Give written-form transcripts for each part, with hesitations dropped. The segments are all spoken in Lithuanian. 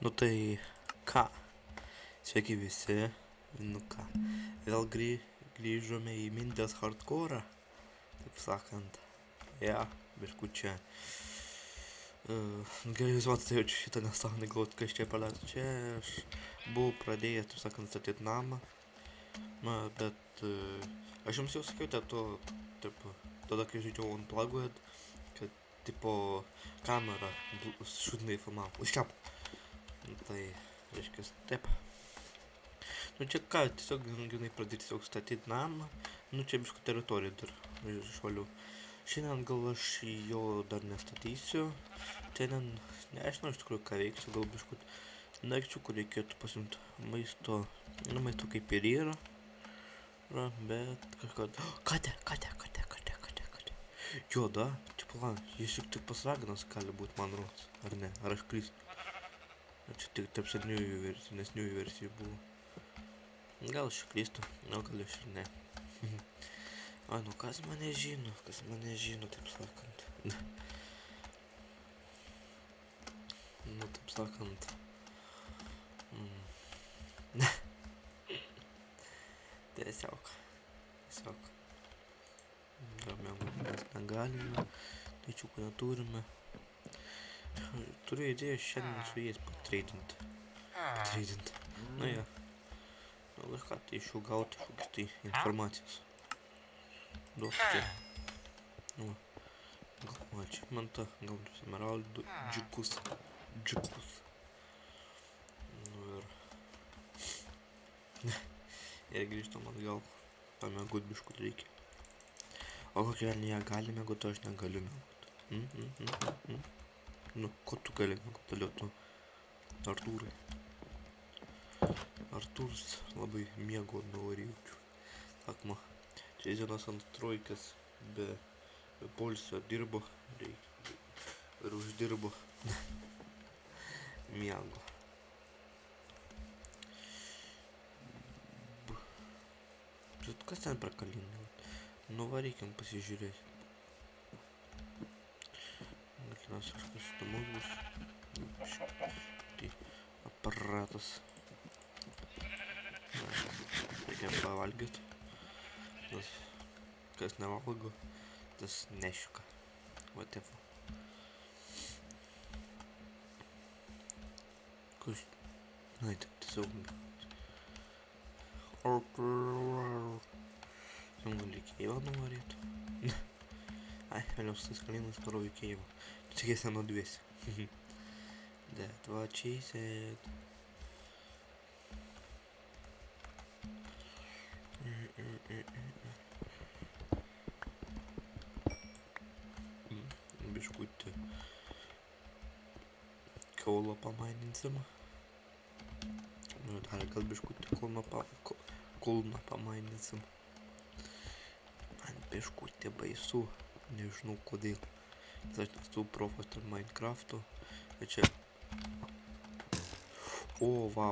Nu tai ką, sveiki visi, nu ką, vėl grįžome į Mindės hardcore, taip sakant, biškučia. Gerai, jūs matote jau šitą nesąmonę, galvot, kas čia paleistų. Čia aš buvau pradėjęs, taip sakant, statyti namą, bet aš jums jau sakiau, tada kai žaidžiau Unplugged, kad, tipo, kamera šūdinai filmavo, užkep. Tai, reiškia, taip. Nu čia ką, tiesiog grinai pradėti tiesiog statyti namą, nu čia biškų teritoriją dar švaliu. Šiandien gal aš jo dar nestatysiu, šiandien nežinau iš tikrųjų ką veiksiu, gal biškų daikčių, kur reikėtų pasimti maisto, nu maisto kaip ir yra, bet kažką, katė. Juoda, čia pala, jis juk tik pas raganas gali būti, man rodos, ar ne, ar aš klystu. Čia tik tarp senesniųjų versijų buvo. Gal aš klystu, gal aš ir ne. Ai, nu kas mane žino, taip sakant. Nu, taip sakant. Tiesiog. Gal mes negalime, taičiukų neturime. Turiu idėją šiandien su jais patreidinti. Nu ja. Nu kažką tai iš jų gauti kažkokius tai informacijos. Duos čia. Nu, gal achievementą, gal emeraldų, džikus. Nu ir grįžtam atgal. Pamėgut biškut reikia. O kokia ją gali mėgot, aš negaliu mėgot. Nu, ko tu gali mėgot, toliau tu Artūrai. Artūras labai mėgo nuvaryčių. Sakma, čia dienos ant trojkas be polsio dirbo ir uždirbo. Miego. Bet kas ten prakalino? Nuvarykim pasižiūrėti. Kinas kažkas įdomus bus. Tai aparatas. Reikia pavalgyti. Kas nevalgo, tas nešika. Whatever. Kus... Ai, tiesiog... Gali Kievą nuvarėti. Ai, vėliau su tais kalėjimas varau į Kievą. Tikėsi nuodvėsi. That what she said. Biškutį kaulą pamaininsim. Dar gal biškutį kulną pamaininsim. Man biškutį baisu, nežinau kodėl. Aš nesu profas tarp Minecrafto. Ir čia... O, va.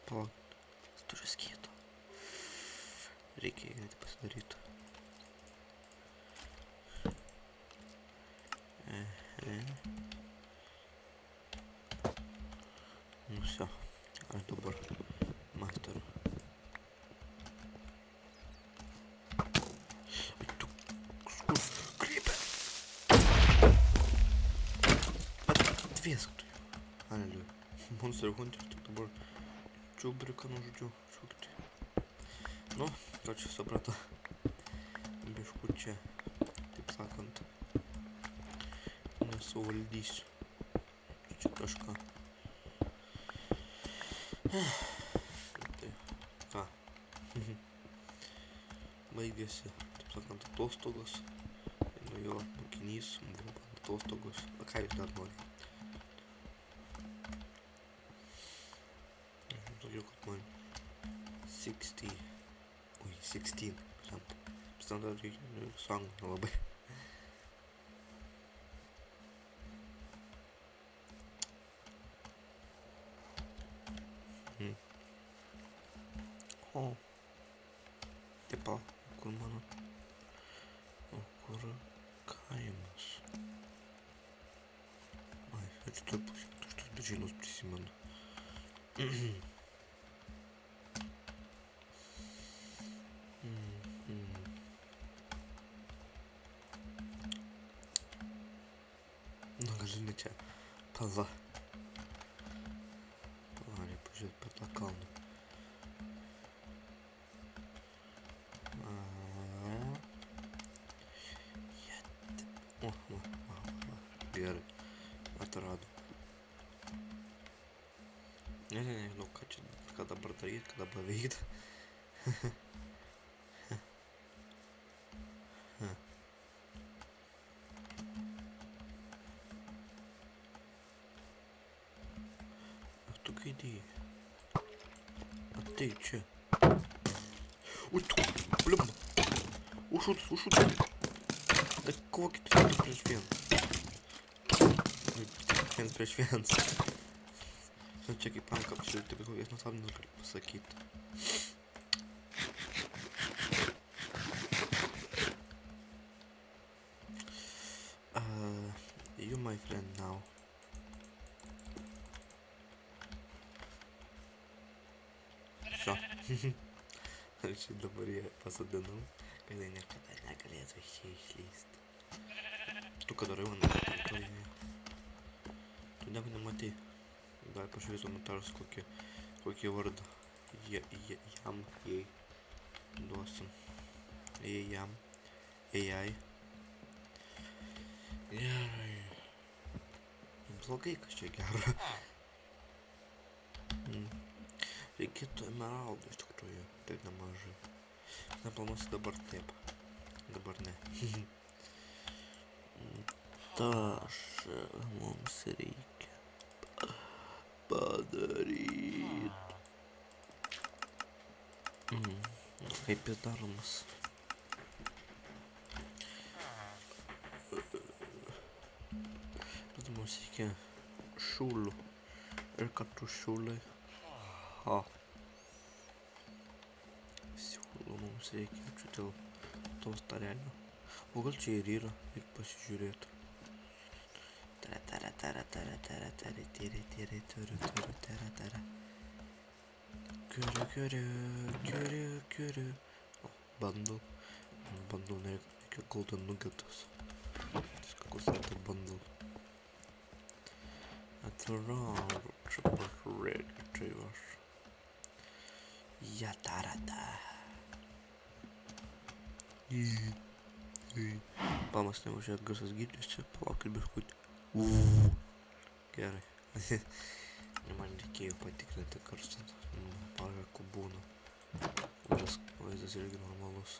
Palauk, turiu skėto. Reikia greitai pasidaryti. Nu все, aš dabar masteru. Tu krypė! Atvėsk tu jau. Aleliuja. Monster Hunter tik dabar čiubriką nužudžiu šūkti. Nu, ką čia suprato. Biškut čia, taip sakant, nesuvaldysiu. Čia kažką. Tai ką? Baigėsi, taip sakant, atostogos. Nu jo, mokinys, buvo atostogos. A ką jūs dar nori? Tokiu, kad man 16. Standartai sąjungų nelabai. O. Tipo, kur mano Kur kaimas? Ai, aš tuoj šitus bežynus prisimenu. Nu, gali ne čia. Pala. Reikia pažiūrėti per tą kalną. Gerai. Atrado. Nežinau, ką dabar daryti, ką dabar veikti. Tu gaidėjai. Ateik čia. Ui, tu, blimba. Užšūtas. Tai kokį tu prieš vieną. Viens prieš vienas. Čia kaip panka apšilti, bet kokiais nesąmonės galiu pasakyti. You my friend now. Šo. Aš dabar ją pasadinau, kad jie niekada negalėtų iš čia išlysti. Tu ką darai mano teritorijoje? Tu nieko nematei. Gal pažiūrėsiu nutars kokį vardą jam, jai duosim. Jam, jai. Gerai. Blogai, kas čia gera. Reikėtų emeraldų iš tikrųjų, taip nemažai. Neplanuosi dabar taip. Dabar ne. Tašą mums reikia padaryti. Kaip jis daromas? Bet mums reikia šūlių. Ir kartu šūliai. Siūlo mums reikia čia dėl tos tarelio. O gal čia ir yra, reikia pasižiūrėti. Kiuriu. O, bundle. Bundle nereikia golden nuggetus. Kokios yra bundle. Atrodo, čia pažiūrėti, čia aš. Jatarada. Pamas neužėt garsas gytis čia, palaukit biškutį. Gerai. Man reikėjo patikrinti karsą. Pavyko būna. Vaizdas irgi normalus.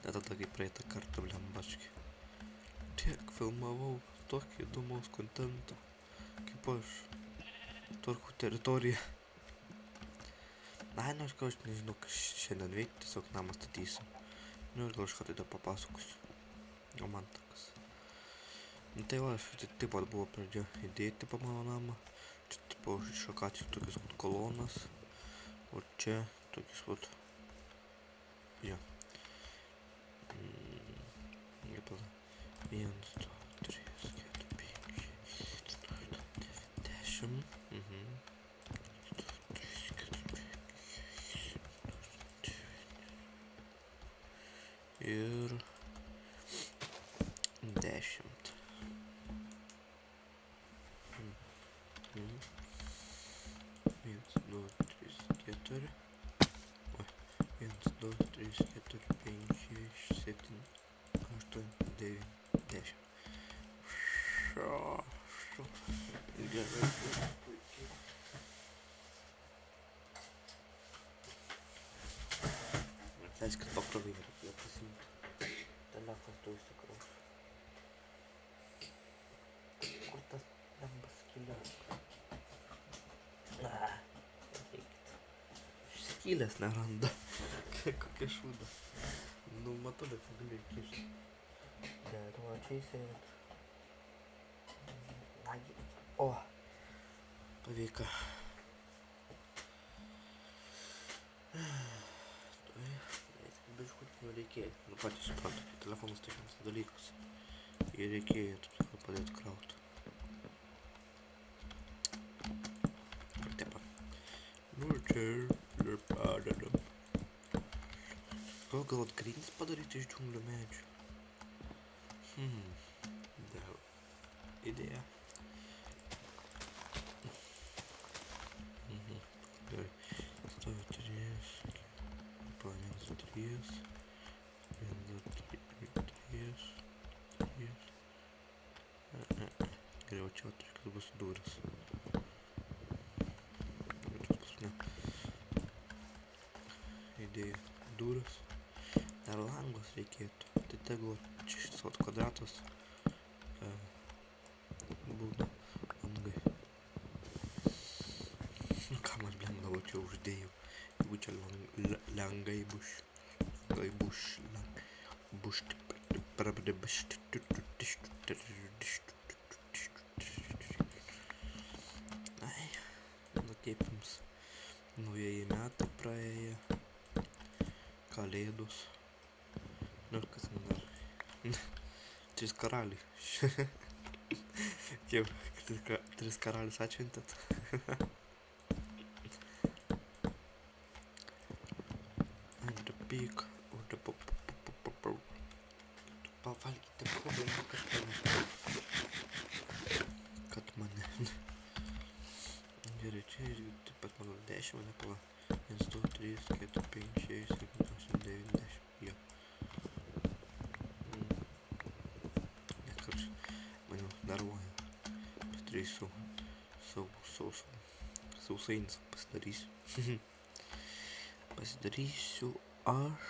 Ne tada kaip praeitą kartą blembački. Tiek filmavau tokį įdomaus kontentą. Kaip aš. Tvarkų teritoriją. Ai, aš nežinau, ką šiandien veikti, tiesiog namą statysim. Nu ir gal aš ką tada papasakosiu. O man takas. Tai va, aš taip pat buvo pradžia įdėti po mano namą. Čia tipo iš akacijų tokius kolonas. O čia tokius vat. Jo. Ir tada 1, 2, 3, 4, 5, 10. Ir 10. 1, 2, 3, 4. 1, 2, 3, 4, 5, 6, 7, 8, 9, 10. Ir gerai. Atleiskit, pakrovai reikėjo pasiimti. Telefonas tu įsikraus. Kur tas lembas skylės? Reikit. Skylės neranda. Kokia šūda. Nu, matau, bet negali įkišti. Bet, o, čia įsėdėt. Nagi. O. Pavyko. Biškut Nu reikėjo, nu patys suprantu, telefonas tai vienas dalykas. Ir reikėjo padėti krauti. Tepa. Nu čia ir padedam. Gal atgrynis padaryti iš džiunglių medžių? Dar idėja. Gerai. Stovi 3. Planės 3. 1, 2, 3. Geriau čia kad bus duris. Idėja duris. Dar langus reikėtų. Tai tegul šis kvadratas būna langai. Nu ką man lengdavo čia uždėjau. Jeigu čia langai bus. Langai bus. Bus. Ai, nu kaip jums naujieji metai praėjo, kalėdos, nu ir kas man dar, 3 karaliai, jau 3 karalius atšventėt, and the peak of the pavalgyti problemą kad mane gerai čia irgi taip pat mano 10 mane pala 1, 2, 3, 4, 5, 6, 7, 8, 9, 10 jo ne karčiai mane daruoja pasidarysiu sausainis pasidarysiu aš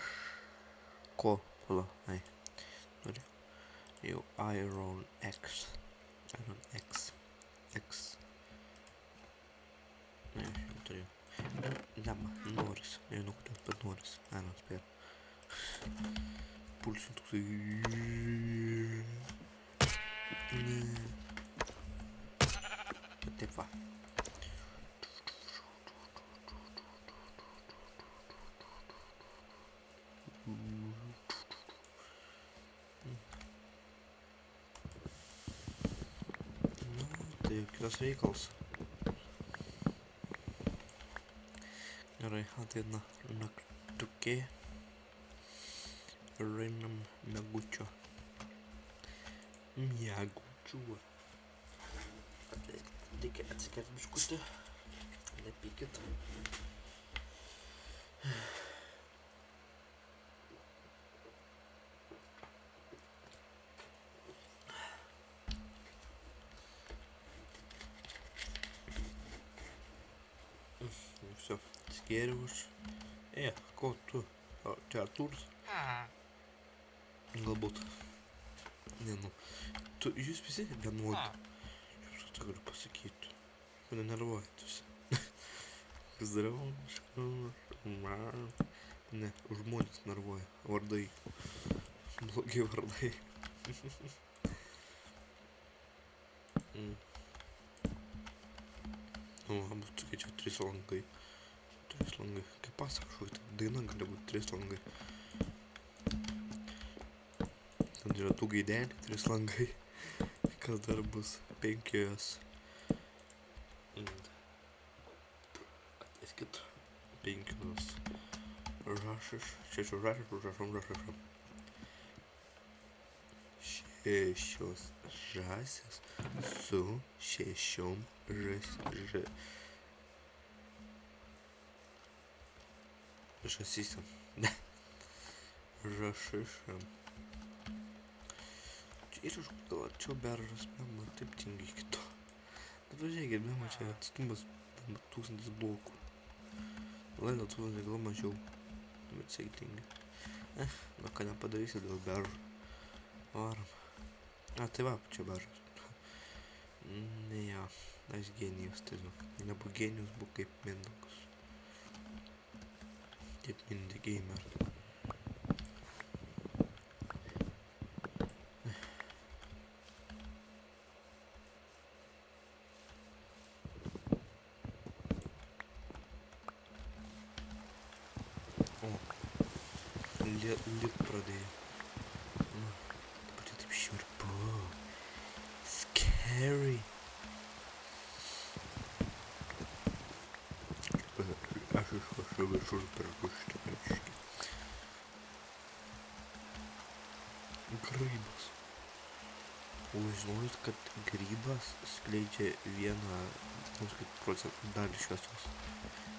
ko pala ai noriu jau Iron X ne, jau turėjau noris, nežinau kodėl, bet noris, spėr pulsiu toksai taip va tai kitas reikalas. Gerai, ateina naktukė ir einam miegučio. Reikia atsikert biškutį, nepykit. Все, skėriau aš. Ko tu? Čia Artūras? Galbūt. Ne, nu. Jūs visi vienodi. Aš tai galiu pasakyti. Mane nervuojat visi. Zdravo. Ne, žmonės nervuoja. Vardai. Blogi vardai. Bus tokie čia 3 langai. 3 langai. Kaip pasaka kažkokia daina gali būti 3 langai. Ten yra 2 gaidelį, 3 langai. Kas dar bus? 5. Ateiskit. 5 žąšas. 6 žąšas. 6 žąsės su 6 žąsysim. Ne. Žąšišam. Čia ir aš gal arčiau beržas, mama, taip tingi iki to. Bet važiuokit, mama, čia atstumas 1000 blokų. Laida 1000 gal mažiau. Bet sėgi tingi. Na ką nepadarysi dėl beržų. Varam. Tai va, čia beržas. Ne, ja, aš genijus, tai žinok. Nebu genijus, būk kaip Mindaugas. Kaip Mindy Gamer. lit pradėjo. Nu, dabar taip šiurpu. Scary. Aš išvažiu viršus per guštį, reiškia. Grybas. O žinojot, kad grybas skleidžia vieną, procentų dalį šviesos.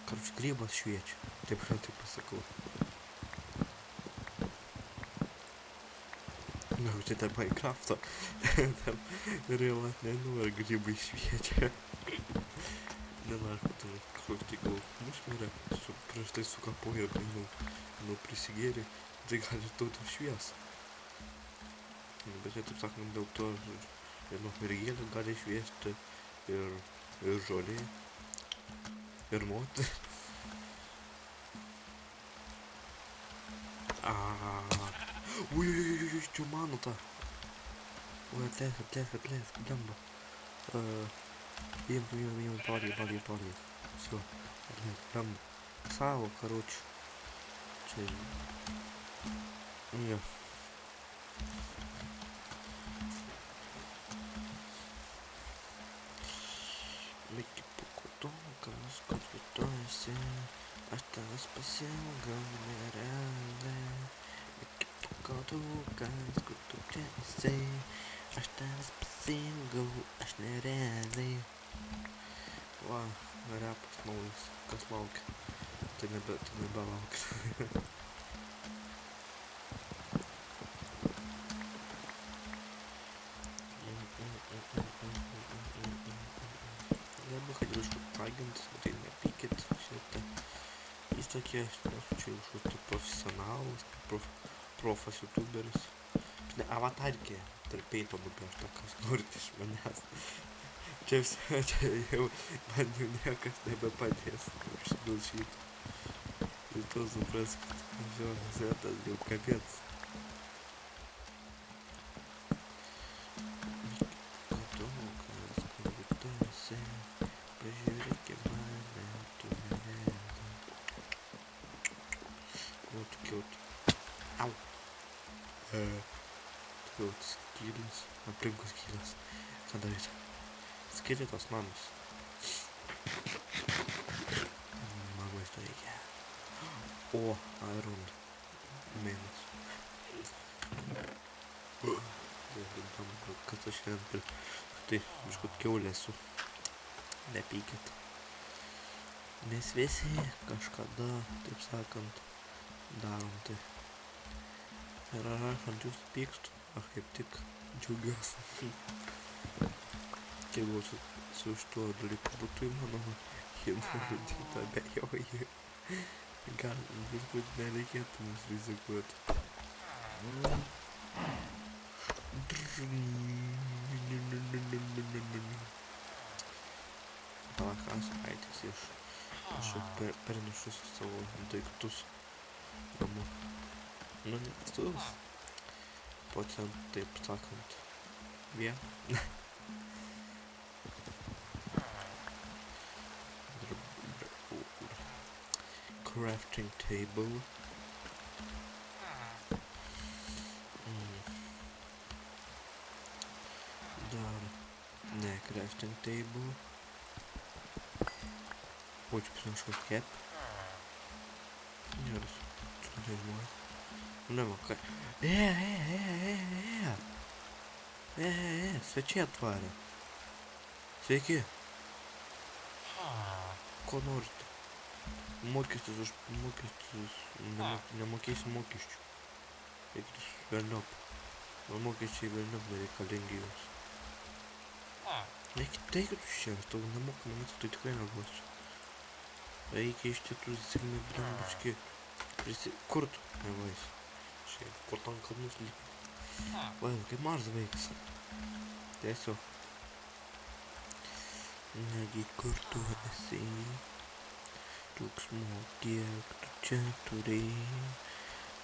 Karoči, grybas šviečia. Taip pasakau. Nu, čia tai Minecraft'o. Tam realiai nenori grybai šviečia. Nenoriu, kad kažkoks tai gal musmirė prieš tai sukapoja ir nu prisigėrė. Tai gali tautų šviesą. Bet čia, taip sakant, dėl to ir gėlė gali šviesti, ir žolė, ir moteris. Ui, čia mano ta. Ui, atleisk, blemba. Им пали. Все, прям сало, короче. Не. Микки покутонка, скотвитойся, осталось посилка, умирали. Микки покутонка, скотвитойся, осталось посилка, аж нереально. Va, repas naujas, kas laukia. Tai nebelaukia. Я бы хотел, чтобы агент, смотри, напикет, все это. Есть такие, я случил, что ты профессионал, профас-ютуберис. Аватарки, терпей побудешь, так как смотришь меня. Čia jau man jau niekas nebepadės užsidulšyti. Ir tu supras, kad žionas vietas jau kapėts. Katokas, konvituose, pažiūrėk į mane, tu nerealiai. Kiaut. Au. Kiaut skylius, aplinkų skylius. Ką daryti? Skiri tos mamos. Mamai to reikia. O, Iron Manas. Kad aš šiandien tai kažkot kiaulė esu. Nepykit. Mes visi kažkada, taip sakant, darom tai. Ir aš ant jūsų pykstu, aš kaip tik džiaugiuosi. Kiek buvo su šituo dalyku būtų įmanoma, jie nužudyta, abejoju. Gal visbūt nereikėtų mums rizikuoti. Palakas, aitis aš pernešu savo daiktus namo. Nu, ne daiktus. Po ten, taip sakant, vien. Crafting table. Dar ne crafting table. Очень пишу кэп. Не раз. Что ты делаешь? Ну ка. Sveiki atvarė. Sveiki. Ko norite? Mokestis už mokestis. Nemokėsiu mokesčių. Eikit velniop. O mokesčiai velniop nereikalingi jums. Eikit iš čia, aš tau nemokamą mėsą, tai tikrai neduosiu. Reikia iš tikrųjų zirmi blembučki. Kur tu? Nevais. Šiaip, kur tam kalnus lyg. Vai, kaip Mars veiks. Tiesiog. Negi kur tu esi. Džiaugsmo kiek tu čia turi.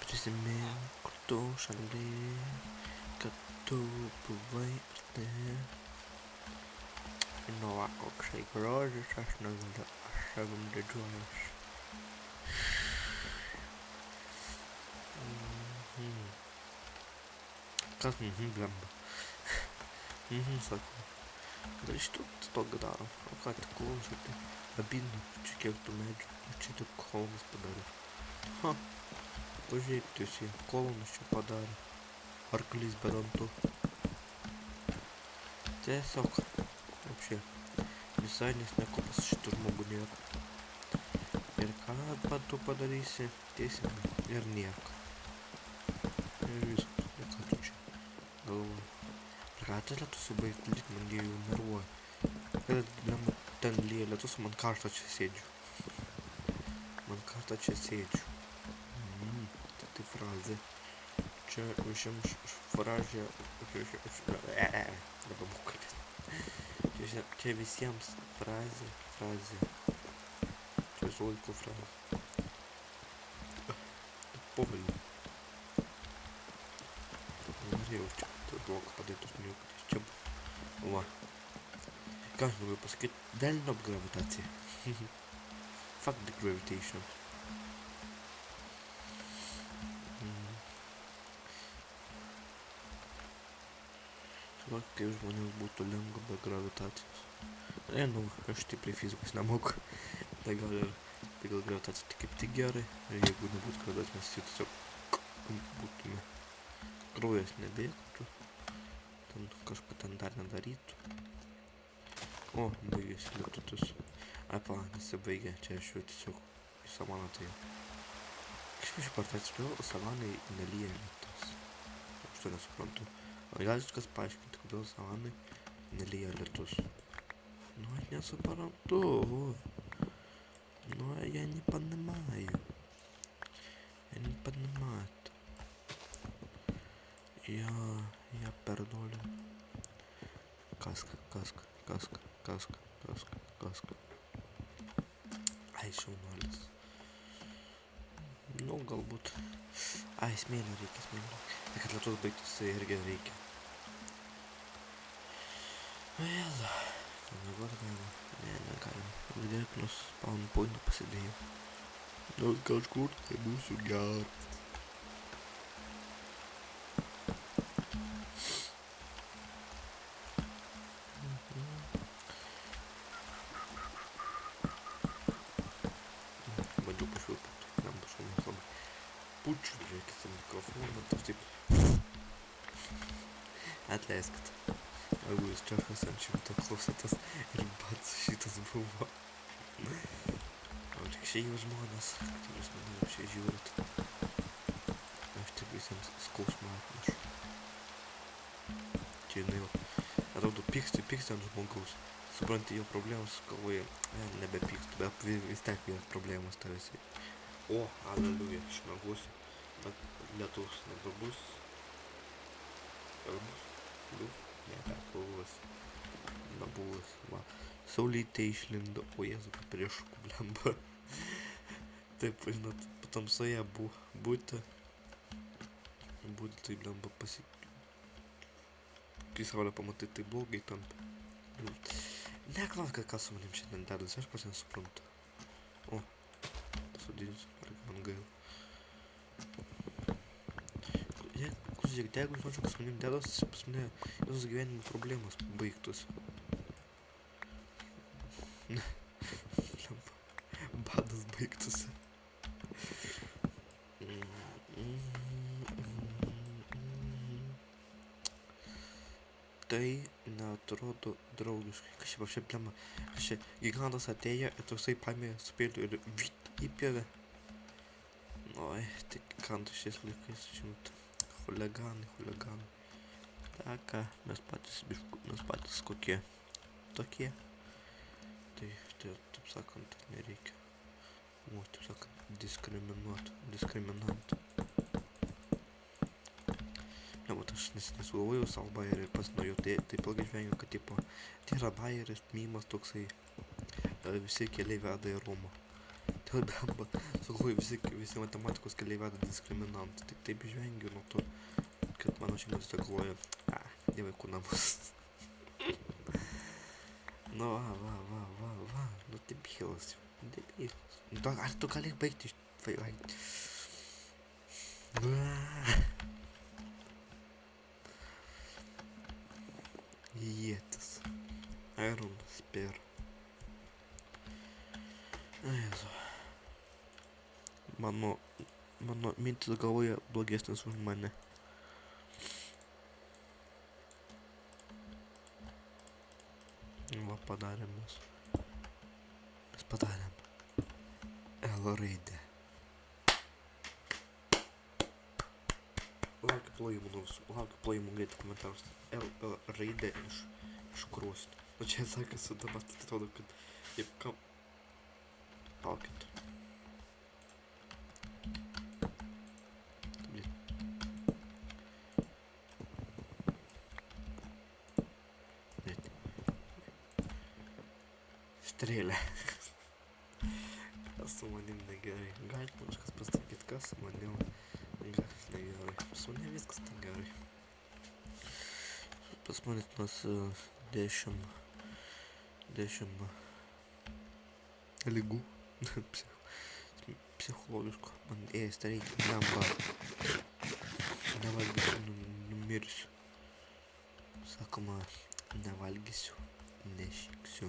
Prisimink, kur tu šalia. Kad tu buvai arti. Nu va, koksai grožis, aš negaliu, aš savim didžiuojuosi. kas, blemba. Sako. Bet iš to daro. O ką tik klauso, tai abinu, čia kiek tų medžių, čia tik kolonus padarė. Pažiūrėk, jis kolonus čia padarė. Arklys be dantų. Tiesiog, apšė, visai nesneko pas šitą žmogų nėra. Ir ką tu padarysi, teisingai, ir nieko. Ir viskas, ką tu čia galvoji. Ką tai lietus subaigti, lyg man jie jau nervuoja. Kad ten lyja lietus, man karštą čia sėdžiu. Tai frazė. Čia užims frazė. Nebemoku. Čia visiems frazė. Čia visų laikų frazė. Povelį. Norėjau čia blogą padėtus niukas. Čia buvo. Ką aš noriu pasakyti? Velnio gravitacija. Fuck the gravitation. Va, kaip žmonėms būtų lengva be gravitacijos. Aš stipriai fizikos nemoku. Tai gal gravitacija tik kaip tik gerai. Ir jeigu nebūtų gravitacijos, mes tiesiog būtume. Kraujas nebėgtų. Ten kažką ten dar nedarytų. O, baigėsi lietutis. Nesibaigė. Čia aš jau tiesiog į savaną tai. Kažkaip partacijos savanai nelyja lietus. Aš to nesuprantu. O galite kas paaiškinti, kodėl savanai nelyja lietus? Я не suprantu. Я не понимаю. Я не понимаю. Я пердолю. Каска. Ai, šaunuolis. Nu, galbūt. Smėlio reikia. Tai kad lietus baigtųsi irgi reikia. Vėl. Nemiegot galima. Negalima. Vidėklius spawn pointą pasidėjau. Nors kažkur tai būsiu geras. Pučiu, žiūrėkit, mikrofoną, taip. Atleiskit. Jeigu jūs čia esančių klausotės ir pats šitas buvo. O tik šiai žmonės, jūs mane šiai žiūrit. Aš tik visiems skausmą atnešu. Čia jinai jau, atrodo, pyksti ant žmogaus. Supranti jo problemas, galvoju, nebepykstu, bet vis tiek jos problemas tavęs. O, aleliuja, išmėguosiu, bet lietaus nebebus. Nebus, va. Saulytė išlindo, o Jėzu, kaip prieš kublemba. Taip, žinot, tamsoje būti, tai blemba kai saulę pamatai, tai blogai tampa. Neklausk, ką su manim šiandien dedas, aš pats nesuprantu. O, sudėdžius, ar man gaila. Klausyk, jeigu žinodžiu, kas manim dedas, pas mane visos gyvenimo problemos baigtus. Badas baigtusi. Tai neatrodo draugiškai. Kažkaip aš plema. Gigantas atėjo ir toksai paėmė supėlių ir įpjovė. Oi, tai gigantas šiais laikais, žinot, chuliganai. Ta ką, mes patys kokie tokie. Tai taip sakant, nereikia. Taip sakant, diskriminant. Bet aš nesugalvojau savo bajerį ir pats nuo jo taip ilgai žvengiu, kad tipo, tai yra bajeris, mymas toksai, visi keliai veda į Romą. Tai bamba, sugalvoju, visi matematikos keliai veda diskriminant. Tai taip žvengiu nuo to, kad mano šeimas galvoja, ne vaikų namus. Nu, va, nu debilas. Ar tu gali baigti ietis. Iron Spear. Jėzu. Mano mintis galvoje blogesnis už mane. Va, padarėm mes. Mes padarėm L raidę. Laukiu plojimų greitai komentarus. L raidę iš krūstų. Nu čia sakasi dabar, tai atrodo, kad kaip kam... Laukit. Strėlė. Kas su manim negerai? Galite man kažkas pasakyti, kas su manim negerai. Su manim viskas ten gerai. Pas manęs nors 10 ligų psichologiškų. Man ėsti reikia, nevalgysiu, numirsiu. Sakoma, nevalgysiu, nešiksiu.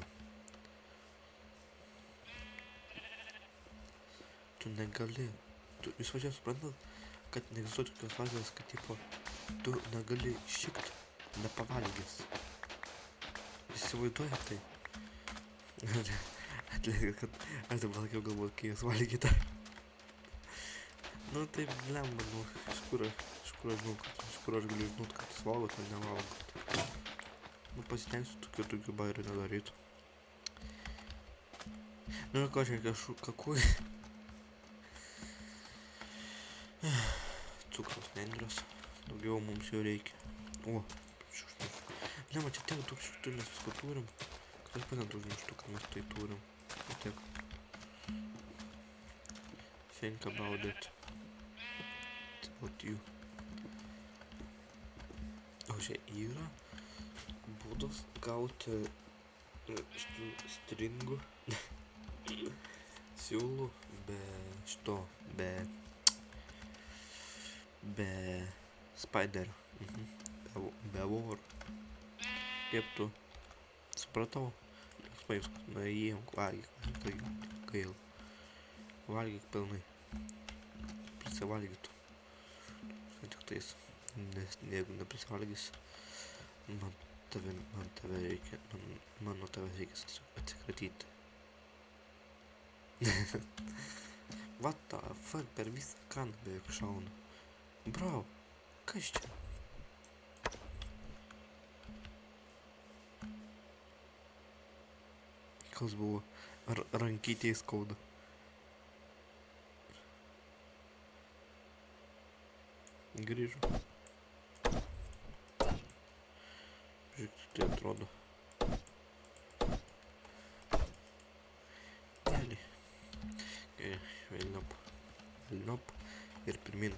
Tu negali, jūs važiuoju suprantat, kad neegzistuoja tokios fazės, kad tipo, tu negali šikt nepavalgęs. Įsivaizduoja tai. Atleiskit, kad aš dabar lakiau galvot, kai jūs valgyti. Nu tai blemba, nu, iš kur aš galiu žinot, kad jūs valgot ar nevalgot. Nu pasitengsiu tokių bairių nedarytų. Nu ir kažkai kakui. Cukraus nendrios. Daugiau mums jau reikia. O, šiukšlių. Blema, čia tiek daug šiukšlių mes visko turim. Kad aš pat daug žinau, kad mes tai turim. Tiek. Think about it. It's about you. O čia yra būdas gauti šitų stringų siūlų be šito, be spiderio. Be vor. Kaip tu? Supratau? Nuėjom, gail. Valgyk pilnai. Prisivalgytų. Tik tais, nes jeigu neprisivalgys, man tave reikia, man nuo tave reikia atsikratyti. What the fuck, per visą kaną beveik šauna. Bro, kas čia? Kas buvo? Ar rankytėj skauda? Grįžu. Žiūrėk, tai atrodo. Gerai. Velniop. Ir pirmin.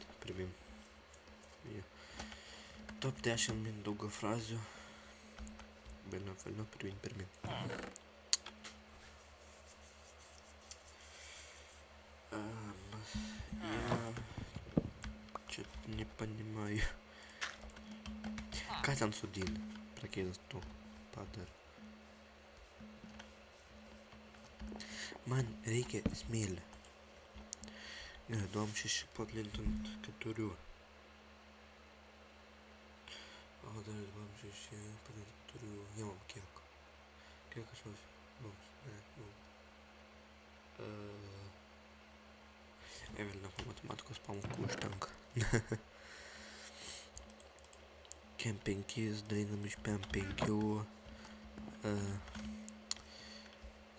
Ja. Top 10 Mindaugo frazių. Velniop, pirmin. Я что-то не понимаю. Как там судили? Прокинул стул. Падар. Man reikia smėlio. Ir duom 6 padlinti ant 4. O dar duom 6 padlinti 4. Jau kiek? Kiek aš vas? Evelina po matematikos pamokų užtenka. Kem 5 dalinam iš 5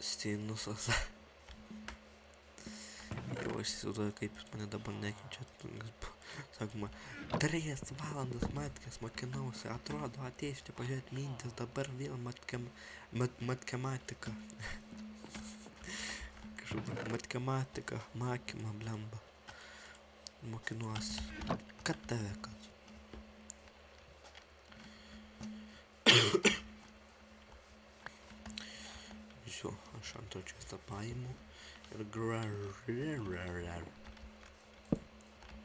sinusas. Jau aš įsivaizduoju, kaip jūs mane dabar nekenčiat. Sakoma, 3 valandas matkės mokinausi, atrodo, ateisite pažiūrėti mintis, dabar vėl matematika. Matematika, makymą, blemba. Mokinuosi. Kad tave, kad? Visų, aš antro čiastą paimu ir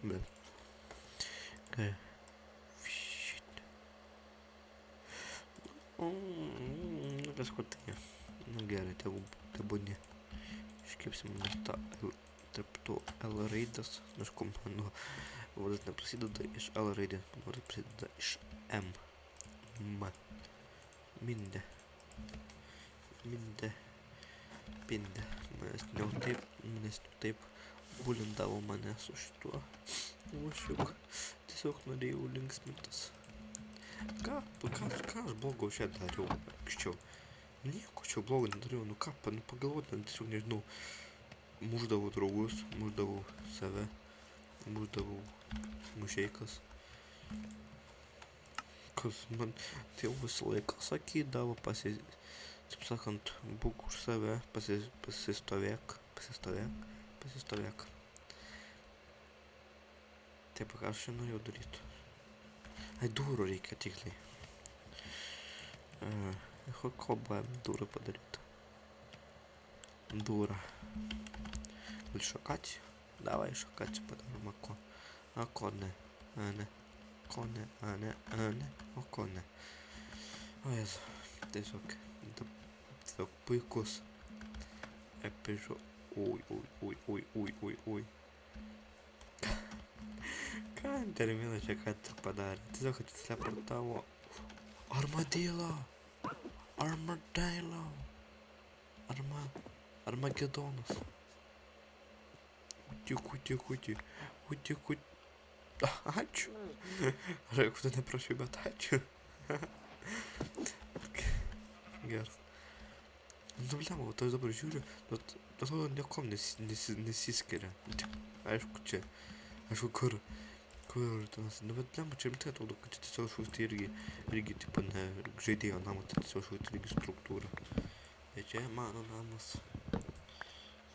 bet. Shit. Kažkur tai. Nu gerai, tebūnie. Iškipsim tą tarp to L raidės. Aišku, mano vardas neprasideda iš L raidės, mano vardas prasideda iš M. M. Mindė. Pindė. Manęs taip bulindavo mane su šituo. Ušiuk. Tiesiog norėjau linksmintis. Ką aš blogo čia dariau anksčiau? Nieko čia blogo nedariau. Nu ką, pagalvoti, tiesiog nežinau. Muždavau draugus, muždavau save, muždavau mušeikas. Kas man tėvų visą laiką sakydavo, taip sakant, būk už save, pasistovėk. Taip, ką aš čia norėjau daryti? Ai, durų reikia tikliai. Ko baim durą padaryti? Durą. Gal šokaciju? Davai šokaciju padarom, a ko ne? O ko ne? O Jezu, tiesiog puikus epižo. Ui. Ką terminą čia ką tik padarė? Tiesiog atsleportavo. Armadillo. Armagedonas. Uti. Ačiū. Ar jeigu tu neprašai, bet ačiū. Geras. Nu, lemau, tai dabar žiūriu, atrodo niekom nesiskiria. Aišku, čia. Aišku, kur tas. Nu, bet lemau, čia rimtai atrodo, kad čia tiesiog šūsti irgi, tipo, ne žaidėjo namas, tai tiesiog šūsti irgi struktūra. Tai čia mano namas.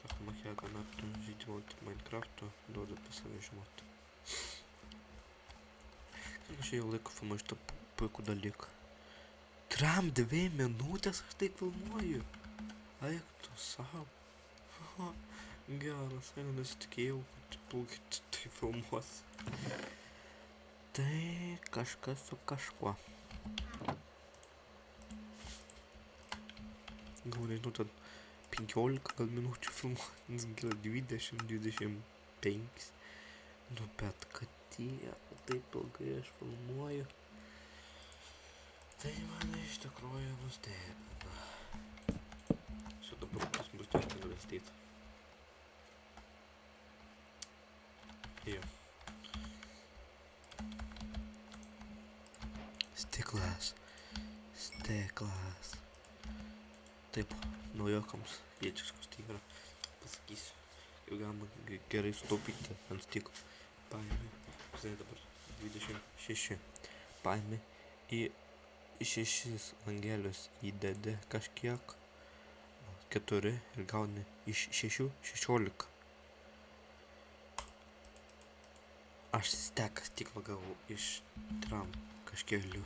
Sakoma, kiek metų žaidimoti Minecraft'o, duodu apie save žinoti. Aš jau laiko filmuoju šitą puikų dalyką. 2 minutės aš tai filmuoju. Eik tu savo. Geras, jeigu nesitikėjau, kad plaukiai tai filmuos. Tai kažkas su kažkuo. Gal nežinau, ten 15 gal minučių filmuotis, gal 20-25. Nu, bet kad taip ilgai aš filmuoju, tai mane iš tikrųjų nustebina. Čia dabar pas mus ten galėstyti. Jo. Stiklas. Taip, naujokams jėčiškos tai yra. Pasakysiu, jau galima gerai sutaupyti ant stiklo. Paėmė, žinai dabar 26. Paėmė į 6 langelius įdedi kažkiek 4 ir gauni iš 6 16. Aš steką stiklą gavau iš tram kažkelių.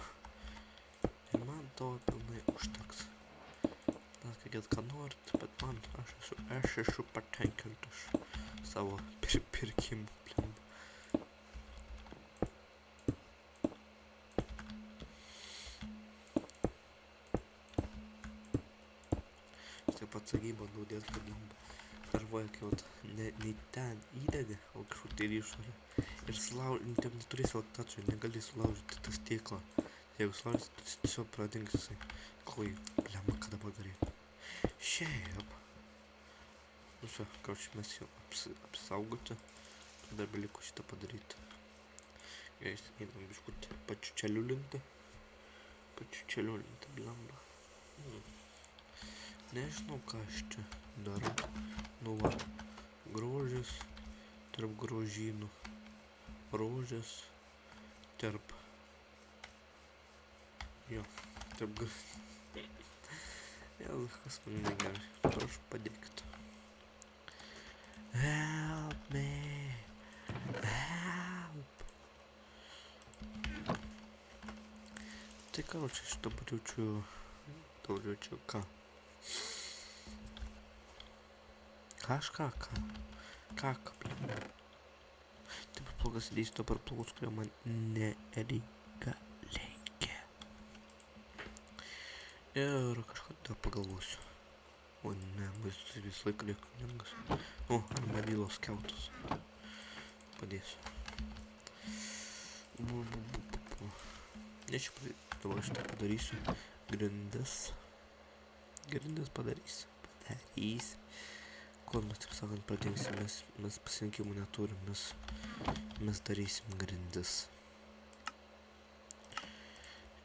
Ir man to pilnai užteks. Dar kad ką norit, bet man aš esu patenkintas savo pirkimu. Atsargiai bandau dėti, kad darvoja, kai ne ten įdedi, o kažkur tai ryšarį. Ir neturėsi laktačio, negali sulaužyti tą stiklą. Jeigu sulaužyti, tai tiesiog pradings jisai. Klai, lemma, ką dabar daryti. Šiaip. Nu čia, kaučiai mes jau apsaugoti. Dar beliko šitą padaryti. Gerai, einam biškutį pačiučeliulinti, blemba. Nežinau, ką aš čia darau. Nu va, grožis tarp grožynų. Rožės tarp... Jo, tarp grožynų. Jėzus, kas man negerai. Prašau, padėkit. Help me. Help. Tai ką čia šitą padėčiau ką? Kažką, ką, blin. Taip plaukas įdėsiu dabar plaukus, kurie man nereikia. Ir kažkada pagalvosiu. O ne, visą laiką lieka kunigas. O, armadillos skiautus. Padėsiu. Ne, čia dabar aš tai padarysiu. Grindis padarysiu. Kol mes, taip sakant, pradėsim, mes pasirinkimų neturim, mes darysim grindis.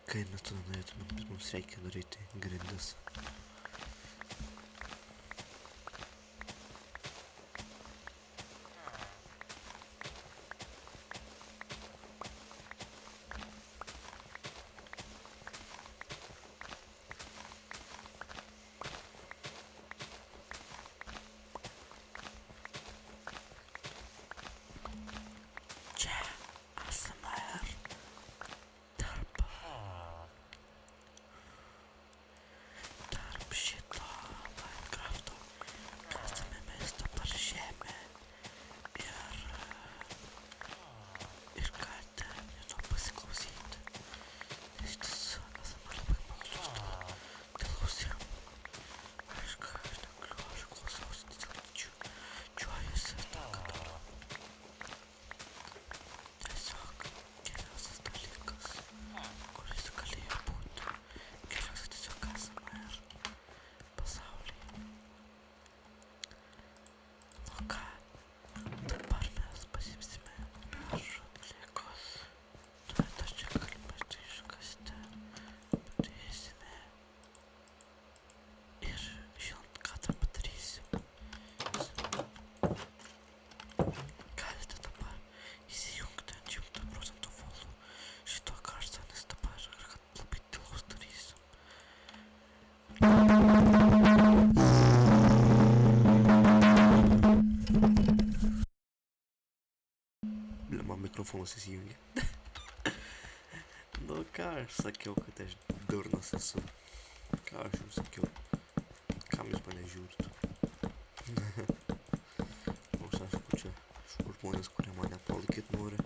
Kai mes tada norėtume, bet mums reikia daryti grindis. Man mikrofonas įsijungia. Nu ką aš sakiau, kad aš durnas esu. Ką aš jums sakiau. Kam jūs mane žiūrit? Nors aišku, čia žmonės, kurie mane palaikyt nori.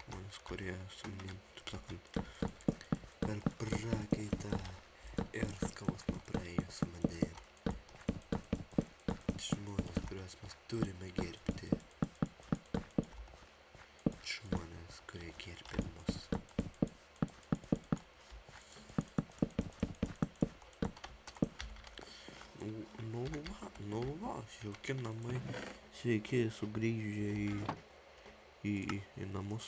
Žmonės, kurie su manim, taip sakant, per prakaitą ir skausmą praėjo su manim. Žmonės, kuriuos mes turime gerbti. Žmonės, kurie gerbė mus. Nu va, jauki namai. Sveiki sugrįžę į namus.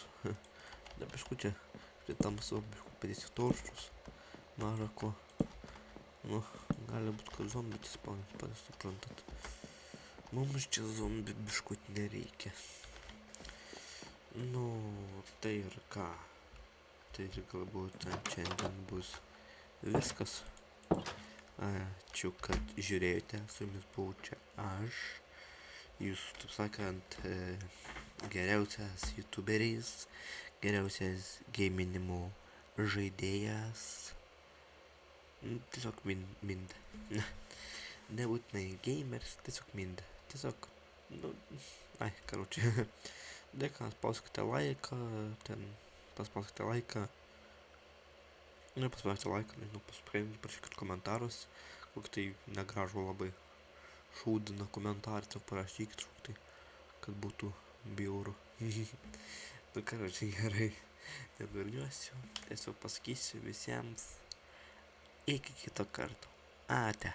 Da bišku čia, prie tamsu, bišku prisitorščius. Maža ko. Nu, gali būt, kad zombi spaunins, patys suprantat. Mums čia zombi biškut nereikia. Nu, tai ir ką. Tai ir galbūt šiandien bus viskas. Ačiū, kad žiūrėjote. Su jumis buvau čia aš. Jūs, taip sakant, geriausias youtuberis, geriausias geiminimo žaidėjas. Tiesiog mind. Nebūtinai gamers, tiesiog mind. Tiesiog, nu, karoči. Dėka, paspauskite laiką, paspauskite laiką, nežinau, parašykit komentarus, kokį tai negražų labai šūdina komentarą, tiesiog parašykit šūktai, kad būtų bjauru. Nu, karoči, gerai, nedarniuosiu, tiesiog pasakysiu visiems iki kito karto. Ate.